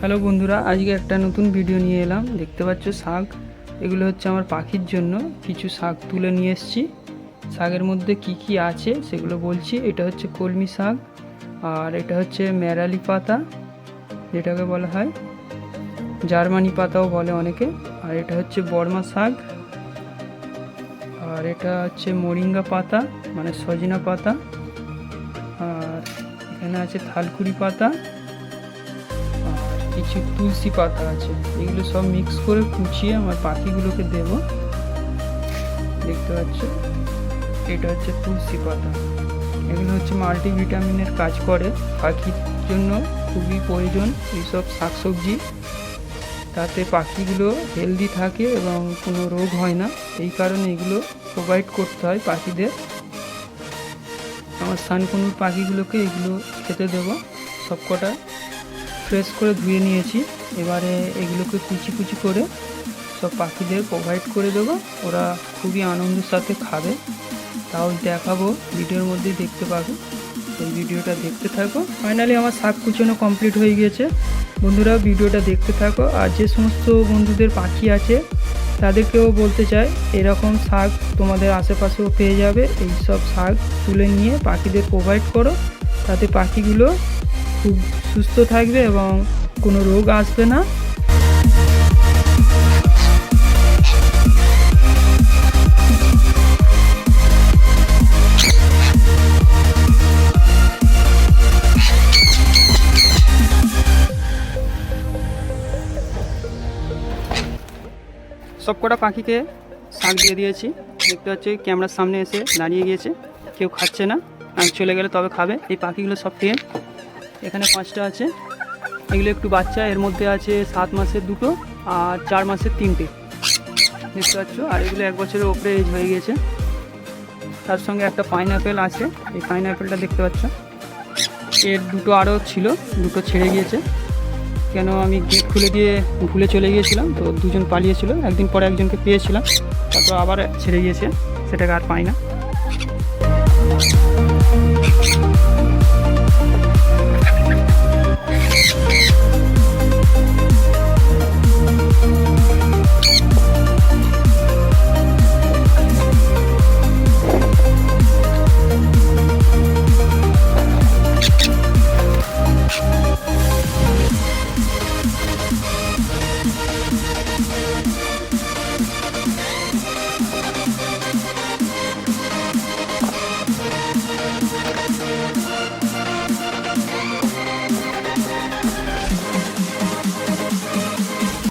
Hello বন্ধুরা, আজকে একটা নতুন ভিডিও নিয়ে এলাম। দেখতে পাচ্ছ শাক, এগুলো হচ্ছে আমার পাখির জন্য কিছু শাক তুলে নিয়ে এসেছি। শাকের মধ্যে কি কি আছে সেগুলো বলছি। এটা হচ্ছে কলমি শাক, আর এটা হচ্ছে মেরালি পাতা, যেটাকে বলা হয় জার্মানি পাতাও বলে অনেকে। আর এটা হচ্ছে বর্মা শাক, আর এটা হচ্ছে মোরিঙ্গা পাতা মানে সজনা পাতা, আর এখানে আছে থালকুড়ি পাতা, কিছু তুলসী পাতা আছে। এগুলো সব মিক্স করে কুচিয়ে আমার পাখিগুলোকে দেব। দেখতে পাচ্ছ, এটা হচ্ছে তুলসী পাতা। এগুলো হচ্ছে মাল্টিভিটামিনের কাজ করে, পাখির জন্য খুবই প্রয়োজন এইসব শাকসবজি। তাতে পাখিগুলো হেলদি থাকে এবং কোনো রোগ হয় না, এই কারণে এগুলো প্রোভাইড করতে হয় পাখিদের। আমার সানকুনুর পাখিগুলোকে এগুলো খেতে দেবো। সবকটা ফ্রেশ করে ধুয়ে নিয়েছি। এবারে এগুলোকে কুচি কুচি করে সব পাখিদের প্রোভাইড করে দেবো। ওরা খুবই আনন্দের সাথে খাবে। তাও দেখাবো, ভিডিওর মধ্যেই দেখতে পাবে। এই ভিডিওটা দেখতে থাকো। ফাইনালি আমার শাক কুচানো কমপ্লিট হয়ে গিয়েছে। বন্ধুরা, ভিডিওটা দেখতে থাকো। আর যে সমস্ত বন্ধুদের পাখি আছে তাদেরকেও বলতে চাই, এরকম শাক তোমাদের আশেপাশেও পেয়ে যাবে। এই সব শাক তুলে নিয়ে পাখিদের প্রোভাইড করো, তাতে পাখিগুলো খুব সুস্থ থাকবে এবং কোনো রোগ আসবে না। সবকটা পাখিকে শাক দিয়ে দিয়েছি। দেখতে পাচ্ছি ক্যামেরার সামনে এসে দাঁড়িয়ে গিয়েছে, কেউ খাচ্ছে না। আমি চলে গেলে তবে খাবে। এই পাখিগুলো সব টেন, এখানে 5টা আছে। এগুলো একটু বাচ্চা, এর মধ্যে আছে 7 মাসের 2টো আর 4 মাসের 3টে। দেখতে পাচ্ছ। আর এগুলো 1 বছরের ওপরে এজ হয়ে গিয়েছে। তার সঙ্গে একটা পাইনঅ্যাপেল আছে। এই পাইনঅ্যাপেলটা দেখতে পাচ্ছ, এর 2টো আরও ছিল, 2টো ছেড়ে গিয়েছে। কেন আমি গেট খুলে দিয়ে ভুলে চলে গিয়েছিলাম, তো দুজন পালিয়েছিল। একদিন পরে একজনকে পেয়েছিলাম, তারপর আবার ছেড়ে গিয়েছে, সেটাকে আর পাই না।